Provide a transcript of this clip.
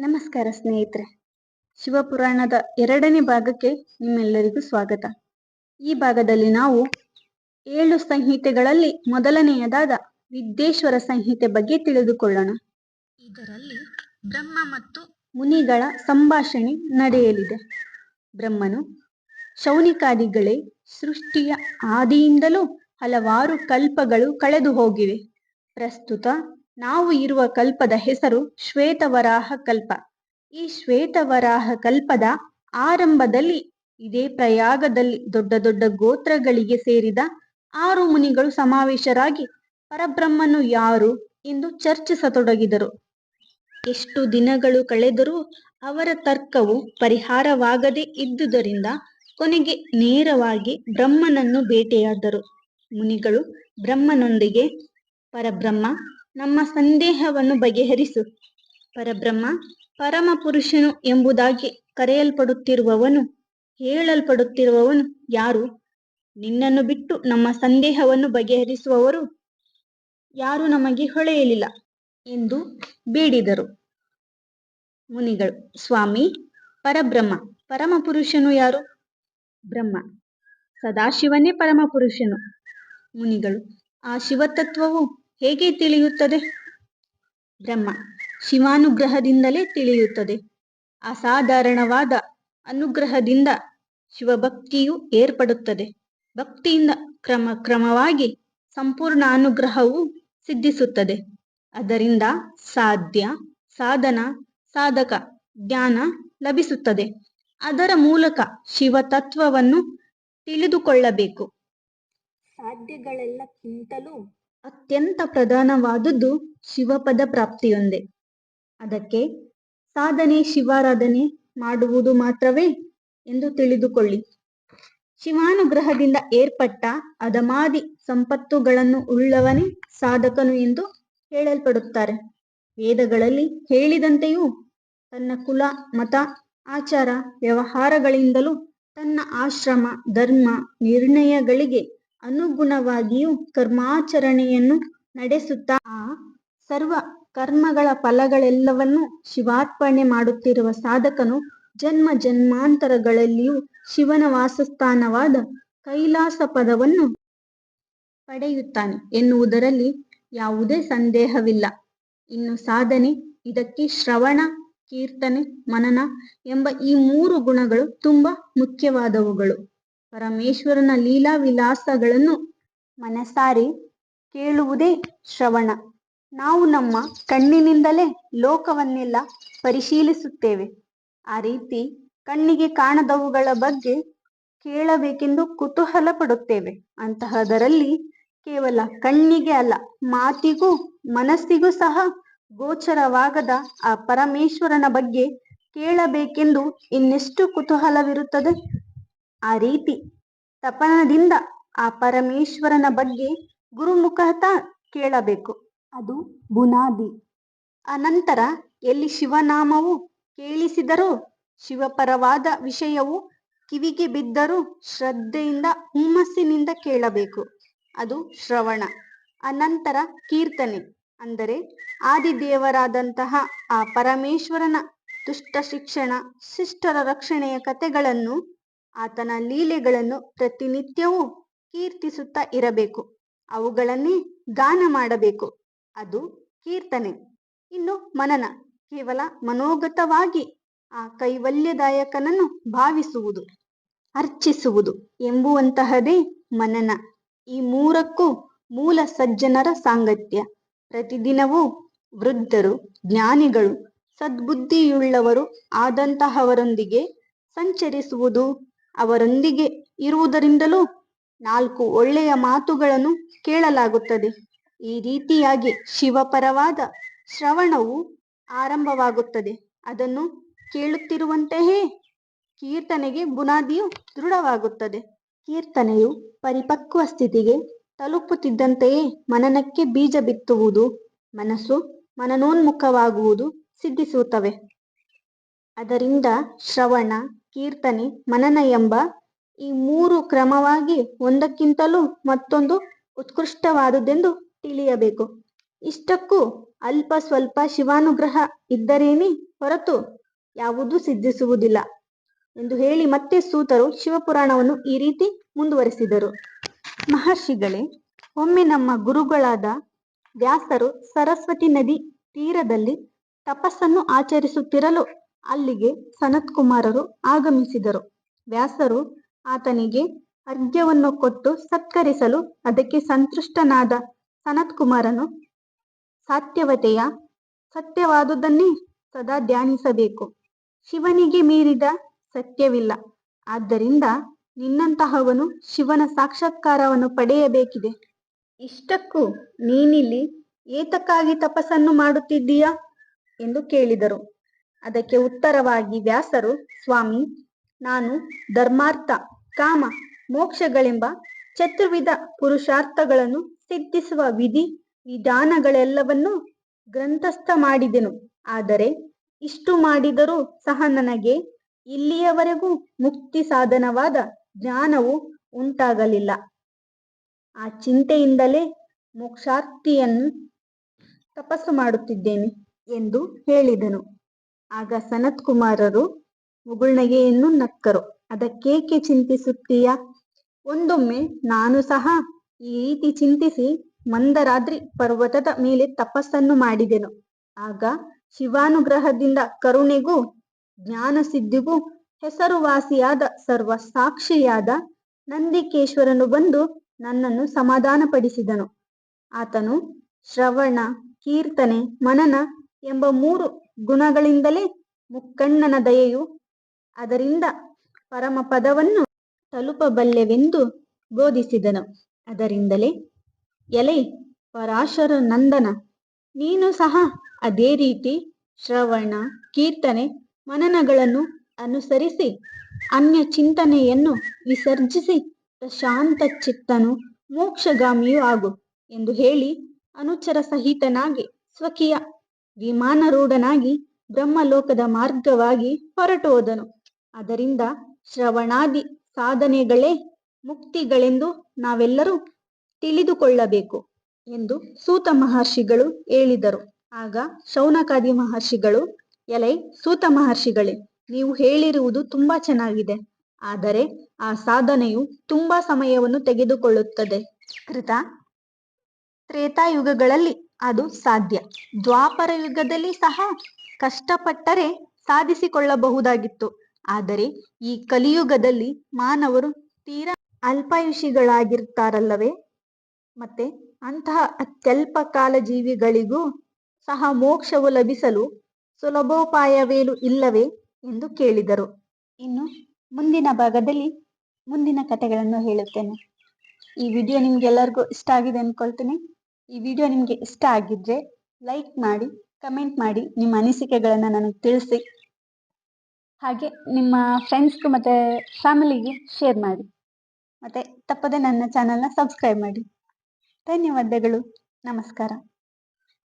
ನಮಸ್ಕಾರ ಸ್ನೇಹಿತರೆ. ಶಿವಪುರಾಣದ 2ನೇ ಭಾಗಕ್ಕೆ ನಿಮ್ಮೆಲ್ಲರಿಗೂ ಸ್ವಾಗತ. ಈ ಭಾಗದಲ್ಲಿ ನಾವು 7 ಸಂಹಿತೆಗಳಲ್ಲಿ ಮೊದಲನೆಯದಾದ ವಿದ್ಯೇಶ್ವರ ಸಂಹಿತೆ ಬಗ್ಗೆ ತಿಳಿದುಕೊಳ್ಳೋಣ. ಇದರಲ್ಲಿ ಬ್ರಹ್ಮ ಮತ್ತು ಮುನಿಗಳ ಸಂಭಾಷಣೆ ನಡೆಯಲಿದೆ. ಬ್ರಹ್ಮನು ಶೌನಿಕಾದಿಗಳೇ, ಸೃಷ್ಟಿಯ ಆದಿಯಿಂದಲೂ ಹಲವಾರು ಕಲ್ಪಗಳು ಕಳೆದು ಹೋಗಿವೆ. ಪ್ರಸ್ತುತ ನಾವು ಇರುವ ಕಲ್ಪದ ಹೆಸರು ಶ್ವೇತವರಾಹ ಕಲ್ಪ. ಈ ಶ್ವೇತವರಾಹ ಕಲ್ಪದ ಆರಂಭದಲ್ಲಿ ಇದೇ ಪ್ರಯಾಗದಲ್ಲಿ ದೊಡ್ಡ ದೊಡ್ಡ ಗೋತ್ರಗಳಿಗೆ ಸೇರಿದ 6 ಮುನಿಗಳು ಸಮಾವೇಶರಾಗಿ ಪರಬ್ರಹ್ಮನು ಯಾರು ಎಂದು ಚರ್ಚಿಸತೊಡಗಿದರು. ಎಷ್ಟು ದಿನಗಳು ಕಳೆದರೂ ಅವರ ತರ್ಕವು ಪರಿಹಾರವಾಗದೇ ಇದ್ದುದರಿಂದ ಕೊನೆಗೆ ನೇರವಾಗಿ ಬ್ರಹ್ಮನನ್ನು ಭೇಟಿಯಾದರು. ಮುನಿಗಳು ಬ್ರಹ್ಮನೊಂದಿಗೆ, ಪರಬ್ರಹ್ಮ, ನಮ್ಮ ಸಂದೇಹವನ್ನು ಬಗೆಹರಿಸು. ಪರಬ್ರಹ್ಮ ಪರಮ ಪುರುಷನು ಎಂಬುದಾಗಿ ಹೇಳಲ್ಪಡುತ್ತಿರುವವನು ಯಾರು? ನಿನ್ನನ್ನು ಬಿಟ್ಟು ನಮ್ಮ ಸಂದೇಹವನ್ನು ಬಗೆಹರಿಸುವವರು ಯಾರು ನಮಗೆ ಹೊಳೆಯಲಿಲ್ಲ ಎಂದು ಬೇಡಿದರು. ಮುನಿಗಳು, ಸ್ವಾಮಿ, ಪರಬ್ರಹ್ಮ ಪರಮ ಪುರುಷನು ಯಾರು? ಬ್ರಹ್ಮ, ಸದಾಶಿವನೇ ಪರಮ ಪುರುಷನು. ಮುನಿಗಳು, ಆ ಶಿವತತ್ವವು ಹೇಗೆ ತಿಳಿಯುತ್ತದೆ? ಬ್ರಹ್ಮ, ಶಿವಾನುಗ್ರಹದಿಂದಲೇ ತಿಳಿಯುತ್ತದೆ. ಅಸಾಧಾರಣವಾದ ಅನುಗ್ರಹದಿಂದ ಶಿವಭಕ್ತಿಯು ಏರ್ಪಡುತ್ತದೆ. ಭಕ್ತಿಯಿಂದ ಕ್ರಮವಾಗಿ ಸಂಪೂರ್ಣ ಅನುಗ್ರಹವು ಸಿದ್ಧಿಸುತ್ತದೆ. ಅದರಿಂದ ಸಾಧ್ಯ, ಸಾಧನ, ಸಾಧಕ, ಜ್ಞಾನ ಲಭಿಸುತ್ತದೆ. ಅದರ ಮೂಲಕ ಶಿವತತ್ವವನ್ನು ತಿಳಿದುಕೊಳ್ಳಬೇಕು. ಸಾಧ್ಯಗಳೆಲ್ಲಕ್ಕಿಂತಲೂ ಅತ್ಯಂತ ಪ್ರಧಾನವಾದುದು ಶಿವಪದ ಪ್ರಾಪ್ತಿಯೊಂದೇ. ಅದಕ್ಕೆ ಸಾಧನೆ ಶಿವಾರಾಧನೆ ಮಾಡುವುದು ಮಾತ್ರವೇ ಎಂದು ತಿಳಿದುಕೊಳ್ಳಿ. ಶಿವಾನುಗ್ರಹದಿಂದ ಏರ್ಪಟ್ಟ ಅಧಮಾದಿ ಸಂಪತ್ತುಗಳನ್ನು ಉಳ್ಳವನೇ ಸಾಧಕನು ಎಂದು ಹೇಳಲ್ಪಡುತ್ತಾರೆ. ವೇದಗಳಲ್ಲಿ ಹೇಳಿದಂತೆಯೂ ತನ್ನ ಕುಲ, ಮತ, ಆಚಾರ, ವ್ಯವಹಾರಗಳಿಂದಲೂ ತನ್ನ ಆಶ್ರಮ, ಧರ್ಮ, ನಿರ್ಣಯಗಳಿಗೆ ಅನುಗುಣವಾಗಿಯೂ ಕರ್ಮಾಚರಣೆಯನ್ನು ನಡೆಸುತ್ತಾ ಆ ಸರ್ವ ಕರ್ಮಗಳ ಫಲಗಳೆಲ್ಲವನ್ನೂ ಶಿವಾರ್ಪಣೆ ಮಾಡುತ್ತಿರುವ ಸಾಧಕನು ಜನ್ಮ ಜನ್ಮಾಂತರಗಳಲ್ಲಿಯೂ ಶಿವನ ವಾಸಸ್ಥಾನವಾದ ಕೈಲಾಸ ಪದವನ್ನು ಪಡೆಯುತ್ತಾನೆ ಎನ್ನುವುದರಲ್ಲಿ ಯಾವುದೇ ಸಂದೇಹವಿಲ್ಲ. ಇನ್ನು ಸಾಧನೆ, ಇದಕ್ಕೆ ಶ್ರವಣ, ಕೀರ್ತನೆ, ಮನನ ಎಂಬ ಈ 3 ಗುಣಗಳು ತುಂಬಾ ಮುಖ್ಯವಾದವುಗಳು. ಪರಮೇಶ್ವರನ ಲೀಲಾ ವಿಲಾಸಗಳನ್ನು ಮನಸಾರೆ ಕೇಳುವುದೇ ಶ್ರವಣ. ನಾವು ನಮ್ಮ ಕಣ್ಣಿನಿಂದಲೇ ಲೋಕವನ್ನೆಲ್ಲ ಪರಿಶೀಲಿಸುತ್ತೇವೆ. ಆ ರೀತಿ ಕಣ್ಣಿಗೆ ಕಾಣದವುಗಳ ಬಗ್ಗೆ ಕೇಳಬೇಕೆಂದು ಕುತೂಹಲ ಪಡುತ್ತೇವೆ. ಅಂತಹದರಲ್ಲಿ ಕೇವಲ ಕಣ್ಣಿಗೆ ಅಲ್ಲ, ಮಾತಿಗೂ ಮನಸ್ಸಿಗೂ ಸಹ ಗೋಚರವಾಗದ ಆ ಪರಮೇಶ್ವರನ ಬಗ್ಗೆ ಕೇಳಬೇಕೆಂದು ಇನ್ನೆಷ್ಟು ಕುತೂಹಲವಿರುತ್ತದೆ. ಆ ರೀತಿ ತಪನದಿಂದ ಆ ಪರಮೇಶ್ವರನ ಬಗ್ಗೆ ಗುರುಮುಖತಃ ಕೇಳಬೇಕು. ಅದು ಬುನಾದಿ. ಅನಂತರ ಎಲ್ಲಿ ಶಿವನಾಮವು ಕೇಳಿಸಿದರೂ, ಶಿವಪರವಾದ ವಿಷಯವು ಕಿವಿಗೆ ಬಿದ್ದರೂ ಶ್ರದ್ಧೆಯಿಂದ ಹುಮ್ಮಸ್ಸಿನಿಂದ ಕೇಳಬೇಕು. ಅದು ಶ್ರವಣ. ಅನಂತರ ಕೀರ್ತನೆ, ಅಂದರೆ ಆದಿದೇವರಾದಂತಹ ಆ ಪರಮೇಶ್ವರನ ದುಷ್ಟ ಶಿಕ್ಷಣ, ಶಿಷ್ಟರ ರಕ್ಷಣೆಯ ಕಥೆಗಳನ್ನು, ಆತನ ಲೀಲೆಗಳನ್ನು ಪ್ರತಿನಿತ್ಯವೂ ಕೀರ್ತಿಸುತ್ತಾ ಇರಬೇಕು. ಅವುಗಳನ್ನೇ ಗಾನ ಮಾಡಬೇಕು. ಅದು ಕೀರ್ತನೆ. ಇನ್ನು ಮನನ, ಕೇವಲ ಮನೋಗತವಾಗಿ ಆ ಕೈವಲ್ಯದಾಯಕನನ್ನು ಭಾವಿಸುವುದು, ಅರ್ಚಿಸುವುದು ಎಂಬುವಂತಹದೇ ಮನನ. ಈ 3ಕ್ಕೂ ಮೂಲ ಸಜ್ಜನರ ಸಾಂಗತ್ಯ. ಪ್ರತಿದಿನವೂ ವೃದ್ಧರು, ಜ್ಞಾನಿಗಳು, ಸದ್ಬುದ್ಧಿಯುಳ್ಳವರು ಆದಂತಹವರೊಂದಿಗೆ ಸಂಚರಿಸುವುದು. ಅವರೊಂದಿಗೆ ಇರುವುದರಿಂದಲೂ 4 ಒಳ್ಳೆಯ ಮಾತುಗಳನ್ನು ಕೇಳಲಾಗುತ್ತದೆ. ಈ ರೀತಿಯಾಗಿ ಶಿವಪರವಾದ ಶ್ರವಣವು ಆರಂಭವಾಗುತ್ತದೆ. ಅದನ್ನು ಕೇಳುತ್ತಿರುವಂತೆಯೇ ಕೀರ್ತನೆಗೆ ಬುನಾದಿಯು ದೃಢವಾಗುತ್ತದೆ. ಕೀರ್ತನೆಯು ಪರಿಪಕ್ವ ಸ್ಥಿತಿಗೆ ತಲುಪುತ್ತಿದ್ದಂತೆಯೇ ಮನನಕ್ಕೆ ಬೀಜ ಬಿತ್ತುವುದು, ಮನಸ್ಸು ಮನನೋನ್ಮುಖವಾಗುವುದು ಸಿದ್ಧಿಸುತ್ತವೆ. ಅದರಿಂದ ಶ್ರವಣ, ಕೀರ್ತನೆ, ಮನನ ಎಂಬ ಈ 3 ಕ್ರಮವಾಗಿ ಒಂದಕ್ಕಿಂತಲೂ ಮತ್ತೊಂದು ಉತ್ಕೃಷ್ಟವಾದುದೆಂದು ತಿಳಿಯಬೇಕು. ಇಷ್ಟಕ್ಕೂ ಅಲ್ಪ ಸ್ವಲ್ಪ ಶಿವಾನುಗ್ರಹ ಇದ್ದರೇನೆ ಹೊರತು ಯಾವುದೂ ಸಿದ್ಧಿಸುವುದಿಲ್ಲ ಎಂದು ಹೇಳಿ ಮತ್ತೆ ಸೂತರು ಶಿವಪುರಾಣವನ್ನು ಈ ರೀತಿ ಮುಂದುವರೆಸಿದರು. ಮಹರ್ಷಿಗಳೇ, ಒಮ್ಮೆ ನಮ್ಮ ಗುರುಗಳಾದ ವ್ಯಾಸರು ಸರಸ್ವತಿ ನದಿ ತೀರದಲ್ಲಿ ತಪಸ್ಸನ್ನು ಆಚರಿಸುತ್ತಿರಲು ಅಲ್ಲಿಗೆ ಸನತ್ಕುಮಾರರು ಆಗಮಿಸಿದರು. ವ್ಯಾಸರು ಆತನಿಗೆ ಅರ್ಘ್ಯವನ್ನು ಕೊಟ್ಟು ಸತ್ಕರಿಸಲು ಅದಕ್ಕೆ ಸಂತುಷ್ಟನಾದ ಸನತ್ಕುಮಾರನು ಸಾತ್ಯವತೆಯ ಸತ್ಯವಾದುದನ್ನೇ ಸದಾ ಧ್ಯಾನಿಸಬೇಕು. ಶಿವನಿಗೆ ಮೀರಿದ ಸತ್ಯವಿಲ್ಲ. ಆದ್ದರಿಂದ ನಿನ್ನಂತಹವನು ಶಿವನ ಸಾಕ್ಷಾತ್ಕಾರವನ್ನು ಪಡೆಯಬೇಕಿದೆ. ಇಷ್ಟಕ್ಕೂ ನೀನಿಲ್ಲಿ ಏತಕ್ಕಾಗಿ ತಪಸ್ಸನ್ನು ಮಾಡುತ್ತಿದ್ದೀಯಾ ಎಂದು ಕೇಳಿದರು. ಅದಕ್ಕೆ ಉತ್ತರವಾಗಿ ವ್ಯಾಸರು, ಸ್ವಾಮಿ, ನಾನು ಧರ್ಮಾರ್ಥ ಕಾಮ ಮೋಕ್ಷಗಳೆಂಬ ಚತುರ್ವಿಧ ಪುರುಷಾರ್ಥಗಳನ್ನು ಸಿದ್ಧಿಸುವ ವಿಧಿ ವಿಧಾನಗಳೆಲ್ಲವನ್ನೂ ಗ್ರಂಥಸ್ಥ ಮಾಡಿದೆನು. ಆದರೆ ಇಷ್ಟು ಮಾಡಿದರೂ ಸಹ ನನಗೆ ಇಲ್ಲಿಯವರೆಗೂ ಮುಕ್ತಿ ಸಾಧನವಾದ ಜ್ಞಾನವು ಉಂಟಾಗಲಿಲ್ಲ. ಆ ಚಿಂತೆಯಿಂದಲೇ ಮೋಕ್ಷಾರ್ಥಿಯನ್ನು ತಪಸ್ಸು ಮಾಡುತ್ತಿದ್ದೇನೆ ಎಂದು ಹೇಳಿದನು. ಆಗ ಸನತ್ಕುಮಾರರು ಮುಗುಳ್ನಗೆಯನ್ನು ನಕ್ಕರು. ಅದಕ್ಕೇಕೆ ಚಿಂತಿಸುತ್ತೀಯಾ? ಒಂದೊಮ್ಮೆ ನಾನು ಸಹ ಈ ರೀತಿ ಚಿಂತಿಸಿ ಮಂದರಾದ್ರಿ ಪರ್ವತದ ಮೇಲೆ ತಪಸ್ಸನ್ನು ಮಾಡಿದೆನು. ಆಗ ಶಿವಾನುಗ್ರಹದಿಂದ ಕರುಣೆಗೂ ಜ್ಞಾನಸಿದ್ಧಿಗೂ ಹೆಸರುವಾಸಿಯಾದ ಸರ್ವ ಸಾಕ್ಷಿಯಾದ ನಂದಿಕೇಶ್ವರನು ಬಂದು ನನ್ನನ್ನು ಸಮಾಧಾನಪಡಿಸಿದನು. ಆತನು ಶ್ರವಣ, ಕೀರ್ತನೆ, ಮನನ ಎಂಬ 3 ಗುಣಗಳಿಂದಲೇ ಮುಕ್ಕಣ್ಣನ ದಯೆಯು ಅದರಿಂದ ಪರಮಪದವನ್ನು ತಲುಪಬಲ್ಲೆವೆಂದು ಬೋಧಿಸಿದನು. ಅದರಿಂದಲೇ ಎಲೈ ಪರಾಶರ ನಂದನ, ನೀನು ಸಹ ಅದೇ ರೀತಿ ಶ್ರವಣ, ಕೀರ್ತನೆ, ಮನನಗಳನ್ನು ಅನುಸರಿಸಿ ಅನ್ಯ ಚಿಂತನೆಯನ್ನು ವಿಸರ್ಜಿಸಿ ಪ್ರಶಾಂತ ಚಿತ್ತನು ಮೋಕ್ಷಗಾಮಿಯೂ ಆಗು ಎಂದು ಹೇಳಿ ಅನುಚರ ಸಹಿತನಾಗಿ ಸ್ವಕೀಯ ವಿಮಾನರೂಢನಾಗಿ ಬ್ರಹ್ಮಲೋಕದ ಮಾರ್ಗವಾಗಿ ಹೊರಟು ಹೋದನು. ಅದರಿಂದ ಶ್ರವಣಾದಿ ಸಾಧನೆಗಳೇ ಮುಕ್ತಿಗಳೆಂದು ನಾವೆಲ್ಲರೂ ತಿಳಿದುಕೊಳ್ಳಬೇಕು ಎಂದು ಸೂತ ಮಹರ್ಷಿಗಳು ಹೇಳಿದರು. ಆಗ ಶೌನಕಾದಿ ಮಹರ್ಷಿಗಳು, ಎಲೈ ಸೂತ ಮಹರ್ಷಿಗಳೇ, ನೀವು ಹೇಳಿರುವುದು ತುಂಬಾ ಚೆನ್ನಾಗಿದೆ. ಆದರೆ ಆ ಸಾಧನೆಯು ತುಂಬಾ ಸಮಯವನ್ನು ತೆಗೆದುಕೊಳ್ಳುತ್ತದೆ. ಕೃತ ತ್ರೇತಾಯುಗಗಳಲ್ಲಿ ಅದು ಸಾಧ್ಯ. ದ್ವಾಪರ ಯುಗದಲ್ಲಿ ಸಹ ಕಷ್ಟಪಟ್ಟರೆ ಸಾಧಿಸಿಕೊಳ್ಳಬಹುದಾಗಿತ್ತು. ಆದರೆ ಈ ಕಲಿಯುಗದಲ್ಲಿ ಮಾನವರು ತೀರಾ ಅಲ್ಪಾಯುಷಿಗಳಾಗಿರ್ತಾರಲ್ಲವೇ? ಮತ್ತೆ ಅಂತಹ ಅತ್ಯಲ್ಪ ಕಾಲ ಜೀವಿಗಳಿಗೂ ಸಹ ಮೋಕ್ಷವು ಲಭಿಸಲು ಸುಲಭೋಪಾಯವೇನು ಇಲ್ಲವೇ ಎಂದು ಕೇಳಿದರು. ಇನ್ನು ಮುಂದಿನ ಭಾಗದಲ್ಲಿ ಮುಂದಿನ ಕಥೆಗಳನ್ನು ಹೇಳುತ್ತೇನೆ. ಈ ವಿಡಿಯೋ ನಿಮ್ಗೆಲ್ಲರಿಗೂ ಇಷ್ಟ ಆಗಿದೆ ಅಂದ್ಕೊಳ್ತೀನಿ. ಈ ವಿಡಿಯೋ ನಿಮಗೆ ಇಷ್ಟ ಆಗಿದ್ರೆ ಲೈಕ್ ಮಾಡಿ, ಕಮೆಂಟ್ ಮಾಡಿ, ನಿಮ್ಮ ಅನಿಸಿಕೆಗಳನ್ನು ನನಗೆ ತಿಳಿಸಿ. ಹಾಗೆ ನಿಮ್ಮ ಫ್ರೆಂಡ್ಸ್ಗೂ ಮತ್ತು ಫ್ಯಾಮಿಲಿಗೆ ಶೇರ್ ಮಾಡಿ. ಮತ್ತು ತಪ್ಪದೆ ನನ್ನ ಚಾನಲ್ನ ಸಬ್ಸ್ಕ್ರೈಬ್ ಮಾಡಿ. ಧನ್ಯವಾದಗಳು. ನಮಸ್ಕಾರ.